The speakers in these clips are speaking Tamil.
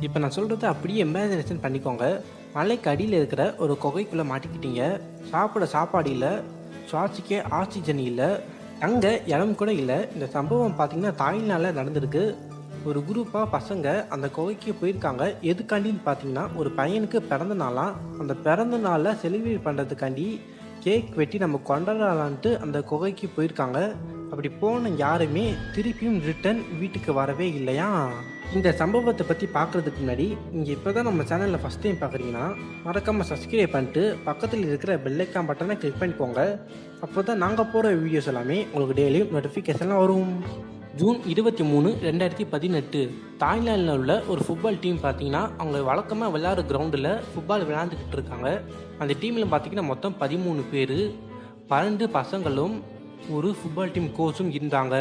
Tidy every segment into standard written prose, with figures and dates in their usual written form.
இப்போ நான் சொல்கிறத அப்படியே இமேஜினேஷன் பண்ணிக்கோங்க. மலைக்கு அடியில் இருக்கிற ஒரு குகைக்குள்ளே மாட்டிக்கிட்டீங்க. சாப்பிட சாப்பாடு இல்லை, சுவாசிக்க ஆக்சிஜன் இல்லை, அங்க இடம் கூட இல்லை. இந்த சம்பவம் பார்த்தீங்கன்னா தாய்லாந்தில் நடந்திருக்கு. ஒரு குரூப்பாக பசங்க அந்த குகைக்கு போயிருக்காங்க. எதுக்காண்டின்னு பார்த்தீங்கன்னா ஒரு பையனுக்கு பிறந்த நாளாம். அந்த பிறந்த நாளில் செலிப்ரேட் பண்ணுறதுக்காண்டி கேக் வெட்டி நம்ம கொண்டாடலான்ட்டு அந்த குகைக்கு போயிருக்காங்க. அப்படி போன யாருமே திருப்பியும் ரிட்டர்ன் வீட்டுக்கு வரவே இல்லையா. இந்த சம்பவத்தை பற்றி பார்க்குறதுக்கு முன்னாடி நீங்கள் இப்போ தான் நம்ம சேனலில் ஃபஸ்ட் டைம் பார்க்குறீங்கன்னா மறக்காமல் சப்ஸ்கிரைப் பண்ணிட்டு பக்கத்தில் இருக்கிற பெல் ஐக்கான் பட்டனை கிளிக் பண்ணிக்கோங்க. அப்போ தான் நாங்கள் போகிற வீடியோஸ் எல்லாமே உங்களுக்கு டெய்லியும் நோட்டிஃபிகேஷன்லாம் வரும். ஜூன் 23, 2018 தாய்லாந்தில் உள்ள ஒரு ஃபுட்பால் டீம் பார்த்தீங்கன்னா அவங்க வழக்கமாக விளையாடுற கிரவுண்டில் ஃபுட்பால் விளையாண்டுக்கிட்டு இருக்காங்க. அந்த டீமில் பார்த்தீங்கன்னா மொத்தம் 13 பேர், 12 பசங்களும் ஒரு ஃபுட்பால் டீம் கோச்சும் இருந்தாங்க.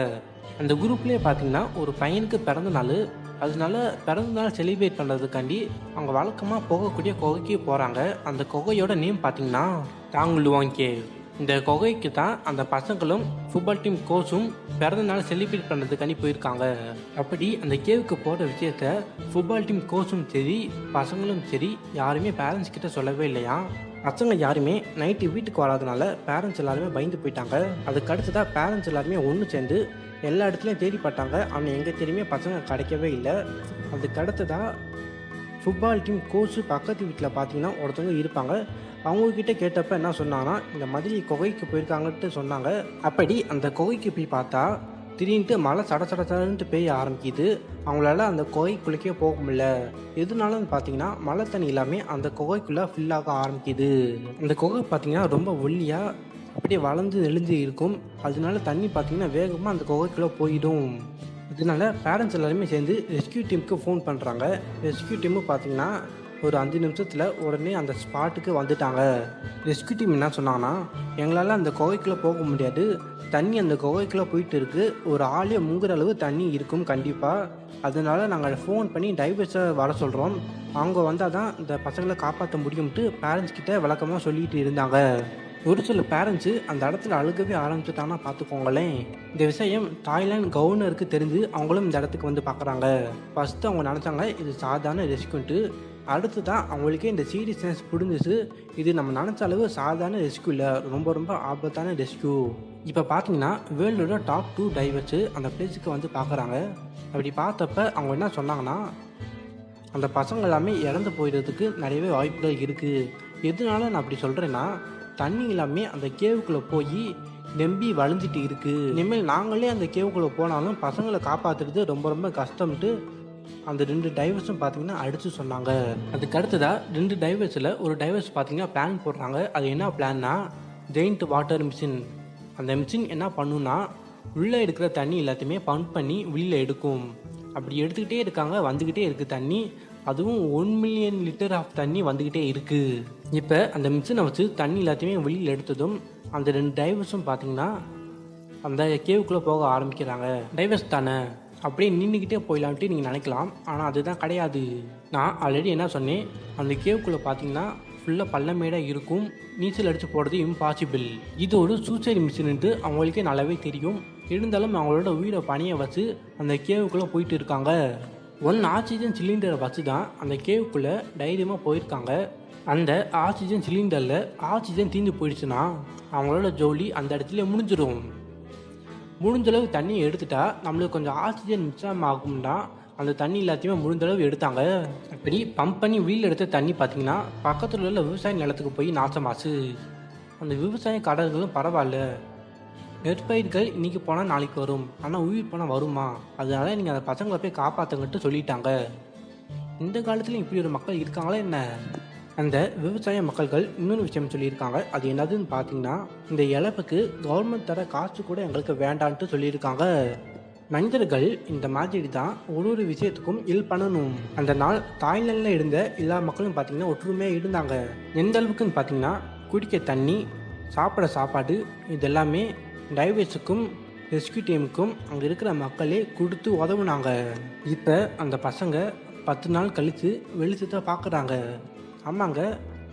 அந்த குரூப்லேயே பார்த்தீங்கன்னா ஒரு பையனுக்கு பிறந்த நாள். அதனால பிறந்த நாள் செலிப்ரேட் பண்ணுறதுக்காண்டி அவங்க வழக்கமாக போகக்கூடிய குகைக்கு போகிறாங்க. அந்த குகையோட நேம் பார்த்தீங்கன்னா டாங்லுவாங் கேவ். இந்த குகைக்கு தான் அந்த பசங்களும் ஃபுட்பால் டீம் கோச்சும் பிறந்த நாள் செலிப்ரேட் பண்ணுறதுக்காண்டி போயிருக்காங்க. அப்படி அந்த கேவுக்கு போகிற விஷயத்த ஃபுட்பால் டீம் கோச்சும் சரி பசங்களும் சரி யாருமே பேரண்ட்ஸ் கிட்ட சொல்லவே இல்லையா. பசங்க யாருமே நைட்டு வீட்டுக்கு வராதனால பேரண்ட்ஸ் எல்லாருமே பயந்து போயிட்டாங்க. அதுக்கு அடுத்ததாக பேரண்ட்ஸ் எல்லாருமே ஒன்று சேர்ந்து எல்லா இடத்துலையும் தேடி பார்த்தாங்க. ஆனால் எங்கே தெரியுமே பசங்க கிடைக்கவே இல்லை. அதுக்கு அடுத்ததாக ஃபுட்பால் டீம் கோச்சு பக்கத்து வீட்டில் பார்த்தீங்கன்னா ஒருத்தவங்க இருப்பாங்க. அவங்கக்கிட்ட கேட்டப்ப என்ன சொன்னாங்கன்னா இந்த மாதிரி குகைக்கு போயிருக்காங்கன்ட்டு சொன்னாங்க. அப்படி அந்த குகைக்கு போய் பார்த்தா திடீர்னு மழை சடன்ட்டு பெய்ய ஆரம்பிக்குது. அவங்களால அந்த குகைக்குள்ளேக்கே போக முடியல. எதுனாலும் பார்த்தீங்கன்னா மழை தண்ணி எல்லாமே அந்த குகைக்குள்ளே ஃபில்லாக ஆரம்பிக்குது. அந்த குகை பார்த்தீங்கன்னா ரொம்ப ஒல்லியாக அப்படியே வளர்ந்து நெளிஞ்சு இருக்கும். அதனால தண்ணி பார்த்தீங்கன்னா வேகமாக அந்த குகைக்குள்ளே போயிடும். இதனால பேரண்ட்ஸ் எல்லாருமே சேர்ந்து ரெஸ்கியூ டீமுக்கு ஃபோன் பண்ணுறாங்க. ரெஸ்கியூ டீமு பார்த்தீங்கன்னா ஒரு 5 நிமிஷத்தில் உடனே அந்த ஸ்பாட்டுக்கு வந்துட்டாங்க. ரெஸ்கியூ டீம் என்ன சொன்னாங்கன்னா எங்களால் அந்த குகைக்குள்ளே போக முடியாது, தண்ணி அந்த குகைக்குள்ளே போயிட்டு இருக்குது, ஒரு ஆளே முங்குற அளவு தண்ணி இருக்கும் கண்டிப்பாக. அதனால நாங்கள் ஃபோன் பண்ணி டைவர்ஸை வர சொல்கிறோம், அவங்க வந்தால் தான் இந்த பசங்களை காப்பாற்ற முடியும்ட்டு பேரண்ட்ஸ் கிட்ட விளக்கமாக சொல்லிட்டு இருந்தாங்க. ஒரு சில பேரண்ட்ஸு அந்த இடத்துல அழுகவே ஆரம்பிச்சுட்டாங்கன்னா பார்த்துக்கோங்களேன். இந்த விஷயம் தாய்லாந்து கவர்னருக்கு தெரிஞ்சு அவங்களும் இந்த இடத்துக்கு வந்து பார்க்குறாங்க. ஃபஸ்ட்டு அவங்க நினச்சாங்க இது சாதாரண ரெஸ்கியூன்ட்டு. அடுத்து தான் அவங்களுக்கே இந்த சீரியஸ்னஸ் புரிஞ்சிச்சு. இது நம்ம நினச்ச அளவு சாதாரண ரெஸ்கியூ இல்லை, ரொம்ப ரொம்ப ஆபத்தான ரெஸ்கியூ. இப்போ பார்த்தீங்கன்னா வேர்ல்டோட டாப் 2 டைவர்ஸு அந்த பிளேஸுக்கு வந்து பார்க்குறாங்க. அப்படி பார்த்தப்ப அவங்க என்ன சொன்னாங்கன்னா அந்த பசங்க எல்லாமே இறந்து போயிடுறதுக்கு நிறையவே வாய்ப்புகள் இருக்குது. எதனால நான் அப்படி சொல்கிறேன்னா தண்ணி எல்லாமே அந்த கேவுக்குள்ளே போய் நம்பி வளைஞ்சிட்டு இருக்குது. இனிமேல் நாங்களே அந்த கேவுக்குள்ளே போனாலும் பசங்களை காப்பாற்றுறது ரொம்ப ரொம்ப கஷ்டம்ட்டு அந்த 2 டைவர்ஸும் பார்த்தீங்கன்னா அடித்து சொன்னாங்க. அதுக்கு அடுத்ததாக 2 டைவர்ஸில் ஒரு டைவர்ஸ் பார்த்தீங்கன்னா பிளான் போடுறாங்க. அது என்ன பிளான்னா ஜெயிண்ட் வாட்டர் மிஷின். அந்த மிஷின் என்ன பண்ணுன்னா உள்ளே எடுக்கிற தண்ணி எல்லாத்தையுமே பம்ப் பண்ணி வெளியில் எடுக்கும். அப்படி எடுத்துக்கிட்டே இருக்காங்க, வந்துக்கிட்டே இருக்குது தண்ணி. அதுவும் 1 மில்லியன் லிட்டர் ஆஃப் தண்ணி வந்துக்கிட்டே இருக்குது. இப்போ அந்த மிஷினை வச்சு தண்ணி எல்லாத்தையுமே வெளியில் எடுத்ததும் அந்த 2 டைவர்ஸும் பார்த்தீங்கன்னா அந்த கேவுக்குள்ளே போக ஆரம்பிக்கிறாங்க. டைவர்ஸ் தானே அப்படியே நின்றுக்கிட்டே போயிடலான்ட்டு நீங்கள் நினைக்கலாம், ஆனால் அதுதான் கிடையாது. நான் ஆல்ரெடி என்ன சொன்னேன், அந்த கேவுக்குள்ளே பார்த்தீங்கன்னா ஃபுல்லாக பள்ளமேடாக இருக்கும், நீச்சல் அடித்து போடுறது இம்பாசிபிள். இது ஒரு சூசைட் மிஷின்ட்டு அவங்களுக்கே நல்லாவே தெரியும். இருந்தாலும் அவங்களோட உயிரை பணியை வச்சு அந்த கேவுக்குள்ளே போயிட்டு இருக்காங்க. 1 ஆக்சிஜன் சிலிண்டரை வச்சு தான் அந்த கேவுக்குள்ளே தைரியமாக போயிருக்காங்க. அந்த ஆக்சிஜன் சிலிண்டரில் ஆக்சிஜன் தீர்ந்து போயிடுச்சுன்னா அவங்களோட ஜோலி அந்த இடத்துல முடிஞ்சிடும். முடிஞ்சளவு தண்ணியை எடுத்துட்டா நம்மளுக்கு கொஞ்சம் ஆக்சிஜன் மிச்சம் ஆகும்னா அந்த தண்ணி எல்லாத்தையுமே முடிஞ்சளவு எடுத்தாங்க. அப்படி பம்ப் பண்ணி வீல் எடுத்த தண்ணி பார்த்தீங்கன்னா பக்கத்தில் உள்ள விவசாய நிலத்துக்கு போய் நாசமாச்சு. அந்த விவசாய கடல்களும் பரவாயில்ல, நெற்பயிர்கள் இன்றைக்கி போனால் நாளைக்கு வரும், ஆனால் உயிர் போனால் வருமா, அதனால நீங்கள் அந்த பசங்களை போய் காப்பாற்றுங்கட்டு சொல்லிட்டாங்க. இந்த காலத்துலையும் இப்படி ஒரு மக்கள் இருக்காங்களா என்ன? அந்த விவசாய மக்கள்கள் இன்னொரு விஷயம் சொல்லியிருக்காங்க. அது என்னதுன்னு பார்த்தீங்கன்னா இந்த இழப்புக்கு கவர்மெண்ட் தர காசு கூட எங்களுக்கு வேண்டான்ட்டு சொல்லியிருக்காங்க. மனிதர்கள் இந்த மாதிரி தான் ஒரு விஷயத்துக்கும் ஹெல்ப் பண்ணணும். அந்த நாள் தாய்லாண்டில் இருந்த எல்லா மக்களும் பார்த்தீங்கன்னா ஒற்றுமையாக இருந்தாங்க. எந்த அளவுக்குன்னு பார்த்தீங்கன்னா குடிக்க தண்ணி, சாப்பிட சாப்பாடு, இதெல்லாமே டைவர்ஸுக்கும் ரெஸ்கியூ டீமுக்கும் அங்கே இருக்கிற மக்களே கொடுத்து உதவுனாங்க. இப்போ அந்த பசங்க 10 நாள் கழித்து வெளிச்சத்தை பார்க்குறாங்க. ஆமாங்க,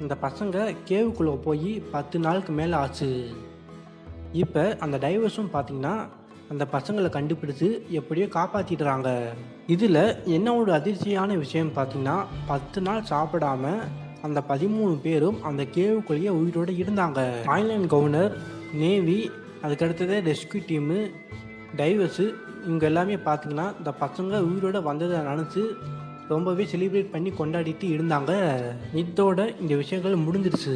இந்த பசங்க கேவுக்குள்ளே போய் 10 நாளுக்கு மேலே ஆச்சு. இப்போ அந்த டைவர்ஸும் பார்த்தீங்கன்னா அந்த பசங்களை கண்டுபிடிச்சு எப்படியோ காப்பாற்றிடுறாங்க. இதில் என்ன ஒரு அதிர்ச்சியான விஷயம் பார்த்தீங்கன்னா, 10 நாள் சாப்பிடாம அந்த 13 பேரும் அந்த கேவுக்குள்ளேயே உயிரோடு இருந்தாங்க. ஐலாண்ட் கவர்னர், நேவி, அதுக்கடுத்தது ரெஸ்க்யூ டீமு, டைவர்ஸு, இவங்க எல்லாமே பார்த்தீங்கன்னா இந்த பசங்க உயிரோட வந்ததை நினச்சி ரொம்பவே செலிப்ரேட் பண்ணி கொண்டாடிட்டு இருந்தாங்க. இதோட இந்த விஷயங்கள் முடிஞ்சிருச்சு.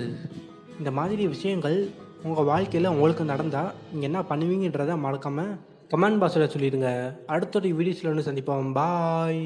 இந்த மாதிரி விஷயங்கள் உங்கள் வாழ்க்கையில் உங்களுக்கு நடந்தால் நீங்கள் என்ன பண்ணுவீங்கன்றதை மறக்காமல் கமெண்ட் பாக்ஸில் சொல்லிடுங்க. அடுத்த ஒரு வீடியோஸில் ஒன்று சந்திப்போம். பாய்.